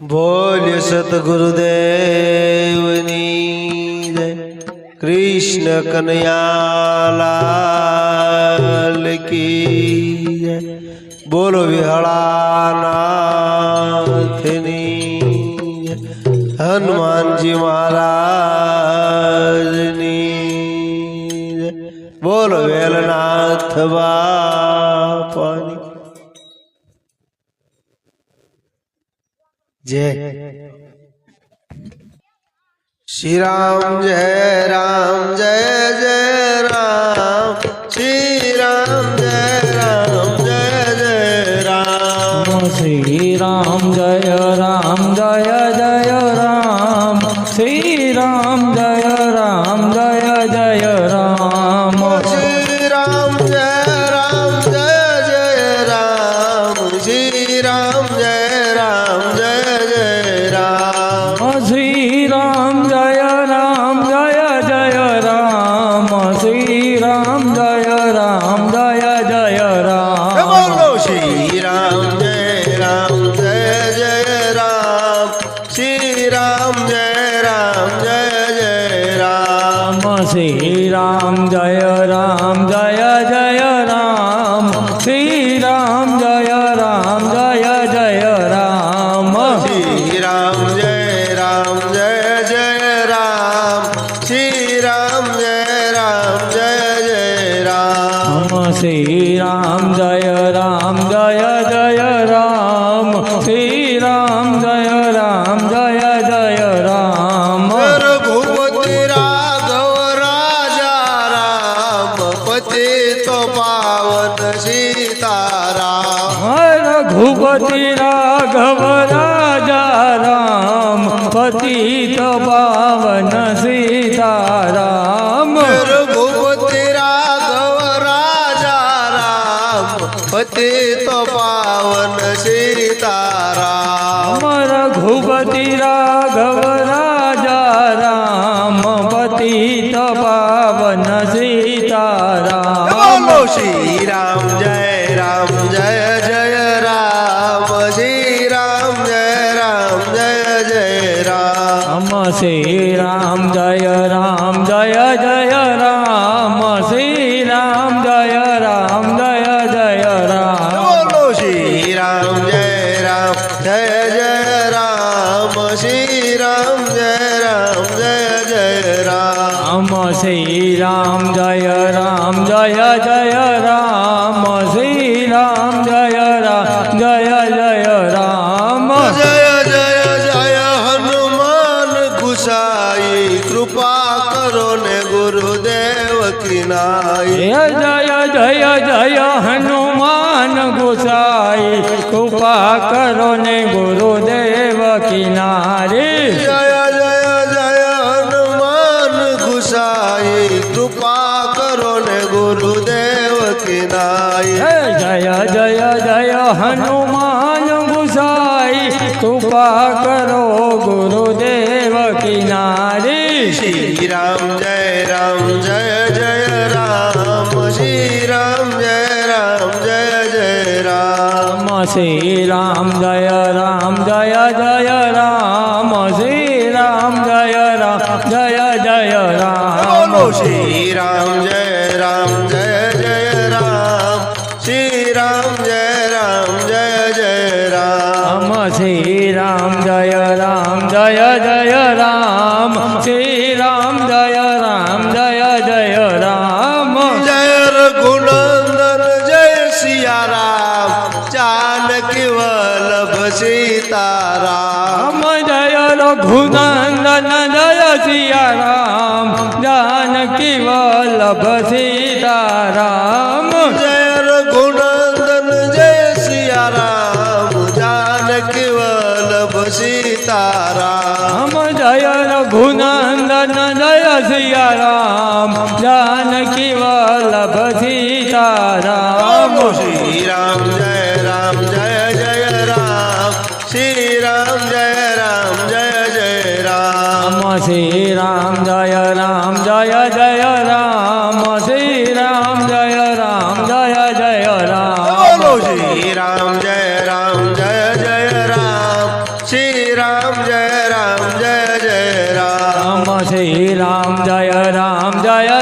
बोल्य सतगुरुदेवनी जय। कृष्ण कन्हैयालाल की जय। बोलो विहड़ानाथनी जय। हनुमान जी महाराजनी जय। बोलो वेलनाथ बापानी जय। श्री राम जय जय राम। श्री राम जय जय राम। श्री राम जय राम जय जय राम। श्री राम जय जय राम। श्री राम जय जय राम। श्री राम जय जय राम। श्री राम जय जय राम। श्री राम जय जय राम। बोलो श्री राम जय जय राम। श्री राम जय जय राम। श्री राम जय जय राम। श्री राम जय जय राम। श्री राम जय जय राम। श्री राम जय जय राम। श्री राम जय जय राम। श्री राम जय जय राम। रघुपति राघव राजा राम। पतित पावन सीताराम। रघुपति राघव राजा राम। पतित पावन सीताराम। रघुपति राघव राजा राम। पतित पावन सीताराम। रघुपति राघव राजा राम। पतित पावन सीताराम। बोलो श्री राम जय जय राम। श्री राम जय जय राम। श्री राम जय जय राम। श्री राम जय जय राम। बोलो श्री राम जय जय राम। श्री राम जय जय राम। श्री राम जय जय राम। श्री राम जय जय राम। जय जय जय हनुमान गुसाई। कृपा करो ने गुरुदेव की नाई। जय जय जय हनुमान गोसाई। कृपा करो ने गुरुदेव किनारे। जय जय जय हनुमान गुसाई। कृपा करो ने गुरुदेव की नाई। जय जय जय हनुमान गोसाई। कृपा करो गुरुदेव किनारे। श्री राम जय जय राम। श्री राम जय जय राम। श्री राम जय जय राम। श्री राम जय जय राम। बोलो श्री राम जय जय राम। श्री राम जय जय राम। श्री राम जय जय राम। श्री राम जय जय राम। जय रघुनंदन जय सिया राम। जानकी वल्लभ सीताराम। जय रघुनंदन जय सिया राम। जानकी वल्लभ सीताराम। जय रघुनंदन जय सिया राम। जानकी वल्लभ सीताराम। जय रघुनंदन जय सिया राम। जानकी वल्लभ सीताराम। श्री राम जय जय राम। श्री राम जय जय राम। श्री राम जय जय राम। श्री राम जय जय राम। बोलो श्री राम जय जय राम। श्री શ્રી રામ જય જય રામ શ્રી રામ જય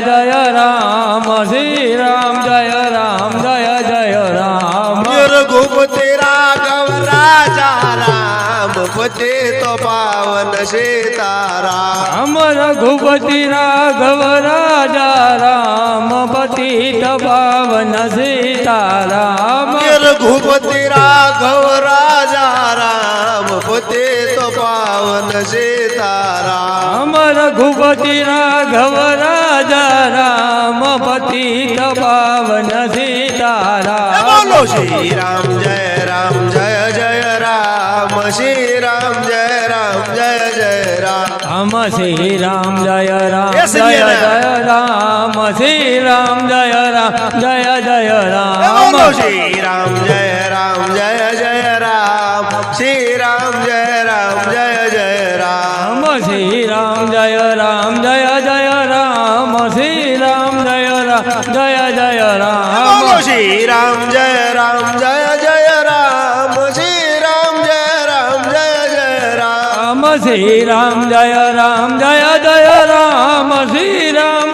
જય રામ શ્રી રામ જય જય રામ રઘુપતિ રાઘવ રાજા રામ પતે તો પાવન સીતારામ રઘુપતિ રાઘવ રાજા રામ પતિત પાવન સીતારામ રઘુપતિ રાઘવ રાજા રામ પતે તો પાવન સીતારામ રઘુપતિ રાઘવ રાજા રામ પતિત પાવન સીતારામ બોલો શ્રી રામ જય જય રામ શ્રી રામ જય જય રામ શ્રી રામ જય એ જય રામ શ્રી રામ જય જય રામ બોલો શ્રી રામ જય જય રામ શ્રી રામ જય જય રામ શ્રી રામ જય જય રામ શ્રી રામ જય જય રામ બોલો શ્રી રામ જય જય રામ શ્રી રામ જય જય રામ શ્રી રામ જય જય રામ શ્રી રામ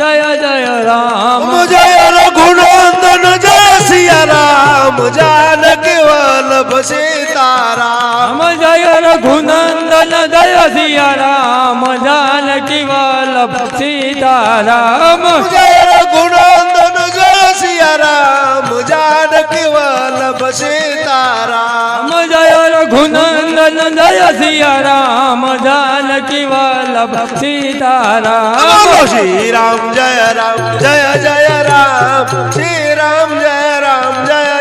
જય જય રામ જય રઘુનંદન જય સિયા રામ જાનકી વલ્લભ સીતારામ જય રઘુનંદન જય સિયા રામ જાનકી વલ્લભ સીતારામ જય રઘુનંદન જય સિયા રામ જાનકી વલ્લભ સીતારામ જય રઘુનંદન જય સિયા રામ જાનકી વલ્લભ સીતારામ બોલો શ્રી રામ જય જય રામ શ્રી રામ જય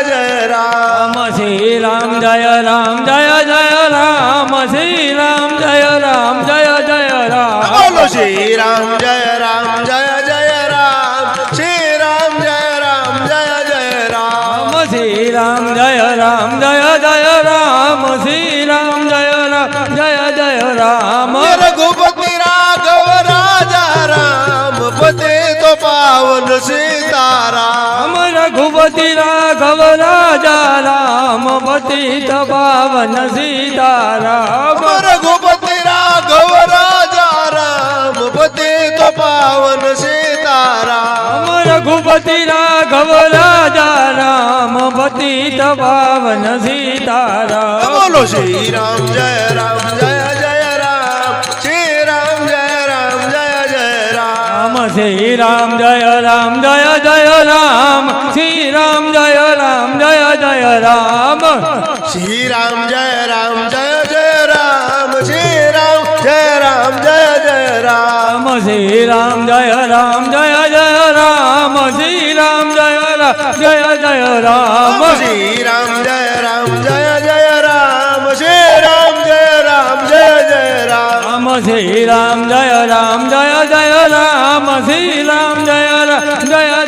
જય રામ શ્રી રામ જય જય રામ શ્રી રામ જય જય રામ બોલો શ્રી રામ જય જય રામ શ્રી રામ જય જય રામ શ્રી રામ જય જય રામ શ્રી રામ જય જય રામ રઘુપતિ રાઘવ રાજા રામ પતે તો પાવન સીતારામ રઘુપતિ રાઘવ રાજા રામ પતિત પાવન સીતારામ રઘુપતિ રાઘવ રાજા રામ પતે તો પાવન સીતારામ રઘુપતિ રાઘવ રાજા રામ પતિત પાવન સીતારામ બોલો શ્રી રામ જય જય રામ શ્રી રામ જય જય રામ શ્રી રામ જય જય રામ શ્રી રામ જય જય રામ શ્રી રામ જય જય રામ શ્રી રામ જય જય રામ શ્રી રામ જય જય રામ શ્રી રામ જય જય રામ શ્રી રામ જય જય રામ શ્રી રામ જય જય રામ શ્રી રામ જય જય રામ શ્રી રામ જય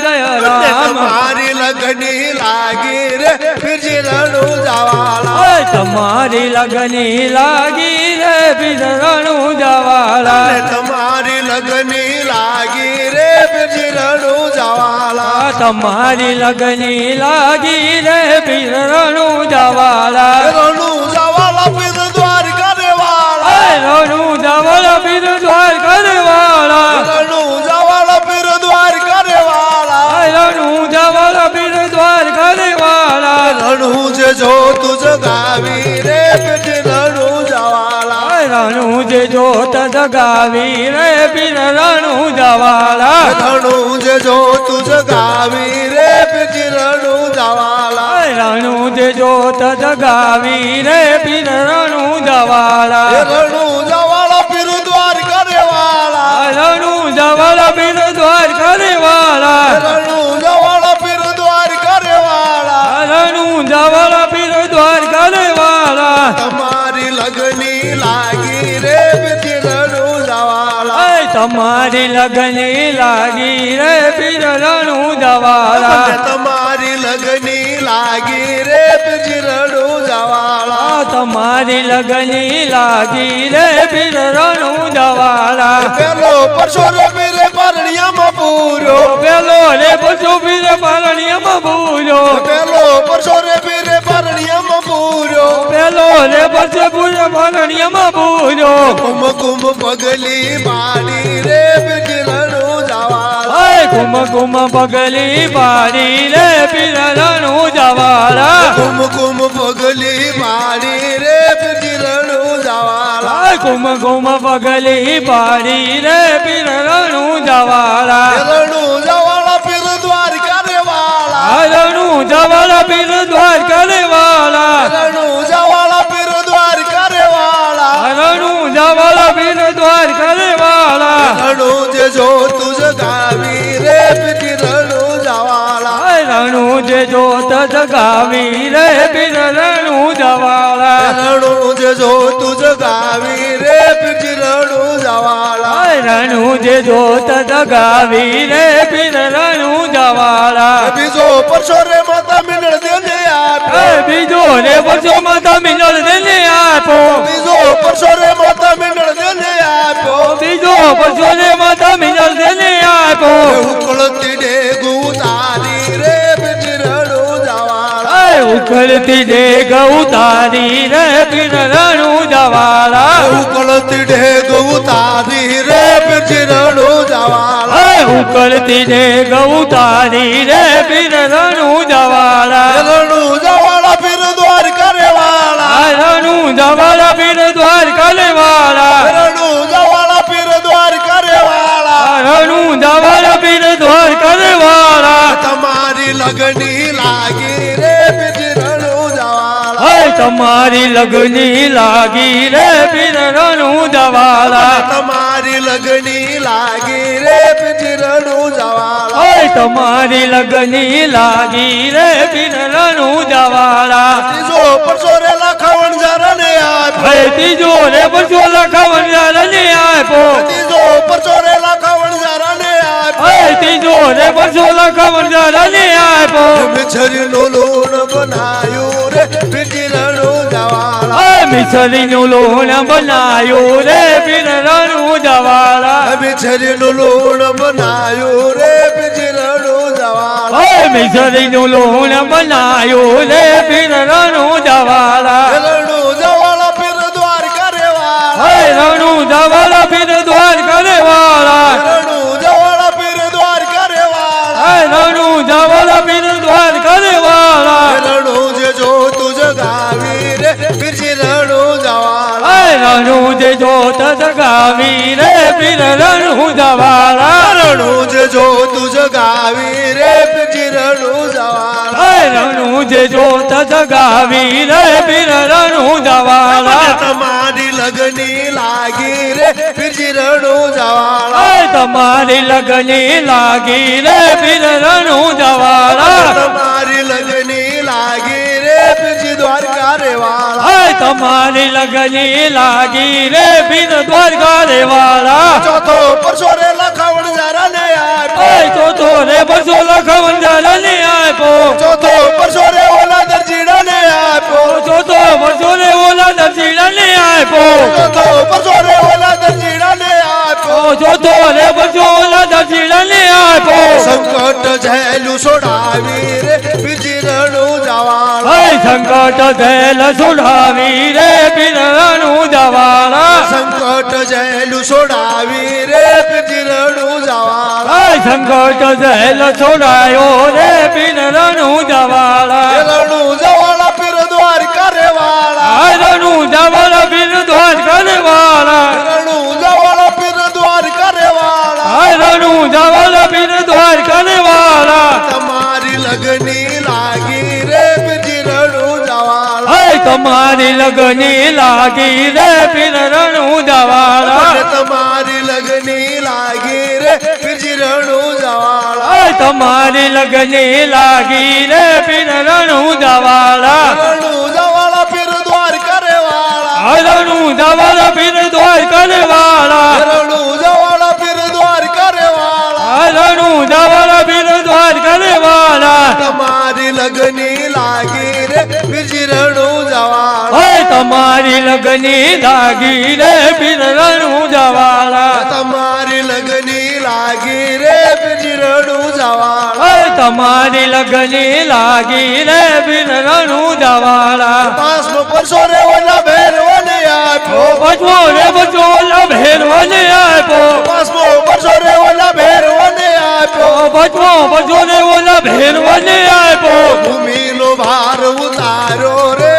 જય રામ મારી લગની લાગી રે ફિરજી રણું જવાલા તમારી લગની લાગી રે બિરણું જવાલા તમારી લગની લાગી રે ફિરજી રણું જવાલા તમારી લગની લાગી રે બિરણું જવાલા રણું જવાલા પીર દ્વારકા દેવાલા રણું જવાલા પીર દ્વારકા દેવાલા રણું જવાલા પીર દ્વારકા દેવાલા રણું જવાલા પીર દ્વારકા દેવાલા રણું જે જો તુજ ગાવી રે ફિરજી રણું જવાલા રણું જે જોત જગાવી રે પીર રણું જવાલા રણું જે જો તુજ ગાવી રે ફિરજી રણું જવાલા રણું જે જોત જગાવી રે પીર રણું જવાલા રણું જવાલા પીર દ્વારકા દેવાલા રણું જવાલા પીર દ્વારકા દેવાલા રણું જવાલા પીર દ્વારકા દેવાલા રણું જવાલા પીર દ્વારકા દેવાલા તમારી લગની લાગી રે ફિરજી રણું જવાલા તમારી લગની લાગી રે પીર રણું જવાલા તમારી લગની લાગી રે ફિરજી રણું જવાલા તમારી લગની લાગી રે પીર રણું જવાલા પેલો પરસો રે પીરે પરણિયામાં પૂર્યો પેલો રે પશુ પીર પારણિયામાં ભૂલ્યો પેલો પરસો રે પીરે પરણિયામાં પૂર્યો પેલો રે પછી પૂર્યો ભરણિયામાં પૂર્યો કુમકુમ પગલી પાડી રે પીરણું જવાળા હાય કુમકુમ પગલી પાડી રે પીરણું જવાળા કુમકુમ પગલી પાડી રે પીરણું જવાળા હાય કુમકુમ પગલી પાડી રે પીરણું જવાળા પીરણું જવાળા પીર દ્વારકા રે વાળા હરણું જવાળા પીર દ્વારકા રે વાળા પીરણું જવાળા પીર દ્વારકા રે વાળા હરણું જવાળા પીર દ્વારકા રે વાળા રણું જે જો તુજ ગાવી રે પીરણું જવાળા રણું જે જોત જગાવી રે પીરણું જવાળા રણું જે જો તુજ ગાવી રે પીરણું જવાળા રણું જે જોત જગાવી રે પીરણું જવાળા બીજો પરસો રે માતા મિનળ દેને આપો બીજો રે વર્ષો માતા મિનળ દેને આપો બીજો પરસો રે માતા મિનળ દેને આપો બીજો વર્ષો રે માતા મિનળ દેને આપો ઉકળતી ડેગુ તારી રે પીરણું જવાળા ઉખડતી ડેગ ઉતારી રે પીરણું જવાળા ઉકળતી ડેગુ તારી રે પીરણું જવાળા ઉકળતી ડેગ ઉતારી રે પીરણું જવાળા રણું જવાળા પીર દ્વારકા રે વાળા રણું જવાળા પીર દ્વારકા રે વાળા રણું જવાળા પીર દ્વારકા રે વાળા રણું જવાળા પીર દ્વારકા રે વાળા તમારી લગની લાગી રે પીરણું જવાળા તમારી લગની લાગી રે પીરણું જવાળા તમારી લગની લાગી રે પીરણું જવાળા તમારી લગની લાગી રે પીરણું જવાળા ત્રીજો પરસો રે લખાવણ જરને આપો ત્રીજો રે પરસો લખાવણ જરને આપો ત્રીજો પરસો રે લખાવણ જરને આપો ત્રીજો રે પરસો લખાવણ જરને આપો મિછરીનું લૂણ બનાયું રે પીરણું જવાળા મિસરીનું લોણ બનાયું રે પીરણું જવાળા મિછરીનું લૂણ બનાયું રે પીરણું જવાળા મિસરીનું લોણ બનાયું રે પીરણું જવાળા રણું જવાળા પીર દ્વારકા રે વાળા રણું જવાળા પીર દ્વારકા રે વાળા રણું જવાળા પીર દ્વારકા રે વાળા રણું જવાળા પીર દ્વારકા રે વાળા રણું જે જો તુજ ગાવી રે પીરણું જવાળા રણું જે જોત જગાવી રે પીરણું જવાળા રણું જે જો તુજ ગાવી રે પીરણું જવાળા રણું જે જોત જગાવી રે પીરણું જવાળા તમારી લગની લાગી રે પીરણું જવાળા તમારી લગની લાગી રે પીરણું જવાળા તમારી લગની લાગી રે પીર દ્વારકા રે વાળા તમારી લગની લાગી રે પીર દ્વારકા રે વાળા ચોથો પરસો રે લખાવણ જરને આપો ચોથો રે પરસો લખાવણ જરને આપો ચોથો પરસો રે ઓલા દરજીડાને આપો ચોથો પરસો રે ઓલા દરજીડાને આપો ચોથો પરસો રે ઓલા દરજીડાને આપો ચોથો રે પરસો ઓલા દરજીડાને આપો સંકટ ઝેલું છોડાવી રે પીરણું જવાળા સંકટ થયેલ છોડાવી રે પીરણું જવાળા સંકટ ઝેલું છોડાવી રે પીરણું જવાળા સંકટ થયેલ છોડાયો રે પીરણું જવાળા રણું જવાળા પીર દ્વારકા રે વાળા રણું જવાળા પીર દ્વારકા રે વાળા રણું જવાળા પીર દ્વારકા રે વાળા રણું જવાળા પીર દ્વારકા રે વાળા તમારી લગની લાગી રે પીરણું જવાળા તમારી લગની લાગી રે પીરણું જવાળા તમારી લગની લાગી રે પીરણું જવાળા તમારી લગની લાગી રે પીરણું જવાળા રણું જવાળા પીર દ્વારકા રે વાળા રણું જવાળા પીર દ્વારકા રે વાળા રણું જવાળા પીર દ્વારકા રે વાળા રણું જવાળા પીર દ્વારકા રે વાળા તમારી લગની લાગી રે પીરણું જવાળા તમારી લગની લાગી રે પીરણું જવાળા તમારી લગની લાગી રે પીરણું રણું જવાળા તમારી લગની લાગી રે બિરણું જવાળા પાંચમો પરસો રે ઓલા ભેરવને આપ્યો બચવો રે બચવો ભેરવને આપ્યો પાંચમો પરસો રે ઓલા ભેરવને આપ્યો બચવો બચવો રે ઓલા ભેરવને આપ્યો ભૂમિનો ભાર ઉતાર્યો રે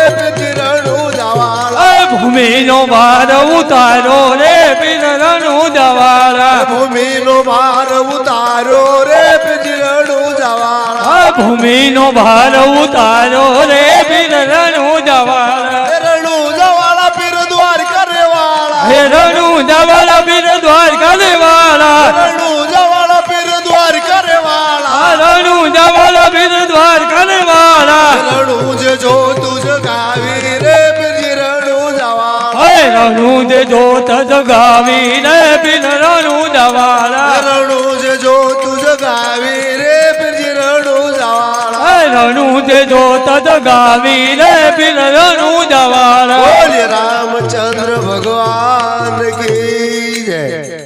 રણું જવાળા ભૂમિનો ભાર ઉતારો રે બિરણું જવાળા ભૂમિનો ભાર ઉતાર્યો રે રણું જવાળા ભૂમિનો ભાર ઉતારો રે બિરણું જવાળા રણું જવાળા પીર દ્વાર કરે વાળા હે રણું જવાળા બિર દ્વાર કરે વાળા રણું જવાળા પીર દ્વાર કરે વાળા રણું જવાળા બિર દ્વાર કરે વાળા રણું જે જો તુજ ગાવી રે પીર રણું જવાળા હે રણું જે જોત જગાવી રે બિરણું જવાળા રણું જે જો તુજ ગાવી રે પીર રણું જવાળા રણું જે જોત જગાવી રે બિરણું જવાળા બોલ રામચંદ્ર ભગવાન કી જય